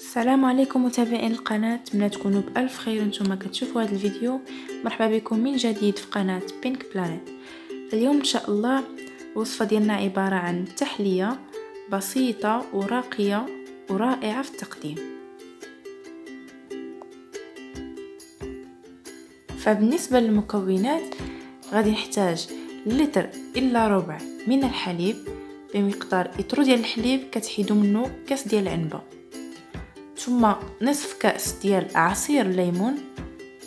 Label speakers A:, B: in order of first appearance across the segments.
A: السلام عليكم متابعين القناة، أتمنى تكونوا بألف خير وانتم كتشوفوا هذا الفيديو. مرحبا بكم من جديد في قناة بينك بلانيت. اليوم ان شاء الله الوصفة ديالنا عبارة عن تحلية بسيطة وراقية ورائعة في التقديم. فبالنسبة للمكونات غادي نحتاج لتر الا ربع من الحليب بمقدار لتر ديال الحليب كتحيدوا منه كاس ديال العنبه، ثم نصف كأس ديال عصير الليمون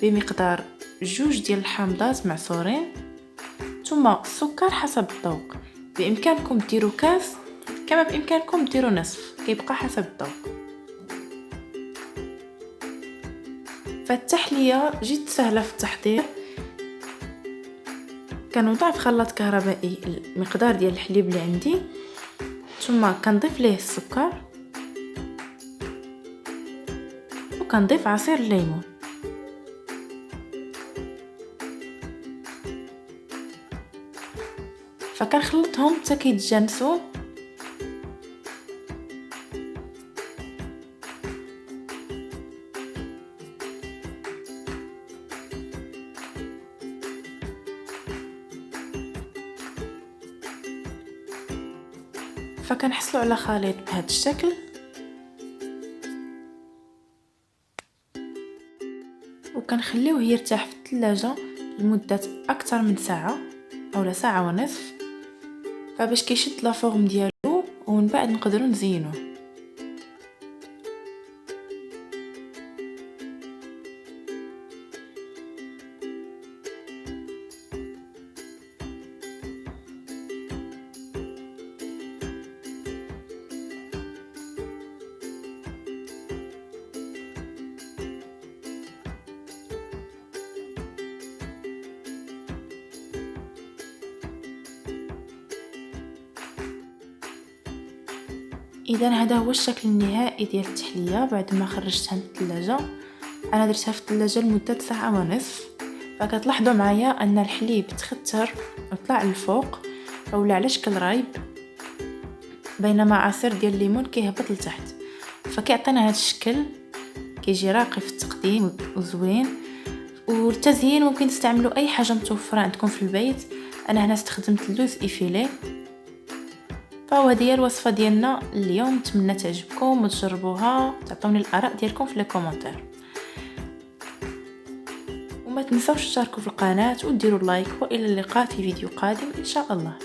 A: بمقدار 2 ديال الحامضات معصورين، ثم السكر حسب الذوق. بامكانكم ديروا كاس كما بامكانكم ديروا نصف، كيبقى حسب الذوق. فالتحليه جد سهله في التحضير. كنوضع في خلاط كهربائي المقدار ديال الحليب اللي عندي، ثم كنضيف ليه السكر وكنضيف عصير الليمون. فكنخلطهم حتى كيتجانسوا. فكنحصلوا على خليط بهذا الشكل، وكنخليوه يرتاح في الثلاجه لمده اكثر من ساعه او ساعه ونصف، فباش كيشد لا فورم ديالو ومن بعد نقدروا نزينوه. اذا هذا هو الشكل النهائي ديال التحليه بعد ما خرجتها من الثلاجه. انا درتها في الثلاجه لمده ساعه ونصف. فكتلاحظوا معايا ان الحليب تختر وطلع للفوق اولا على شكل رايب، بينما عصير ديال الليمون كيهبط لتحت. فكيعطينا هذا الشكل، كيجي راقي في التقديم وزوين. والتزيين ممكن تستعملوا اي حاجه متوفره عندكم في البيت. انا هنا استخدمت اللوز ايفيلي. فهذه هي الوصفه ديالنا اليوم، نتمنى تعجبكم وتجربوها، تعطوني الاراء ديالكم في لي كومونتير، وما تنسوش تشاركوا في القناه وديروا لايك. والى اللقاء في فيديو قادم ان شاء الله.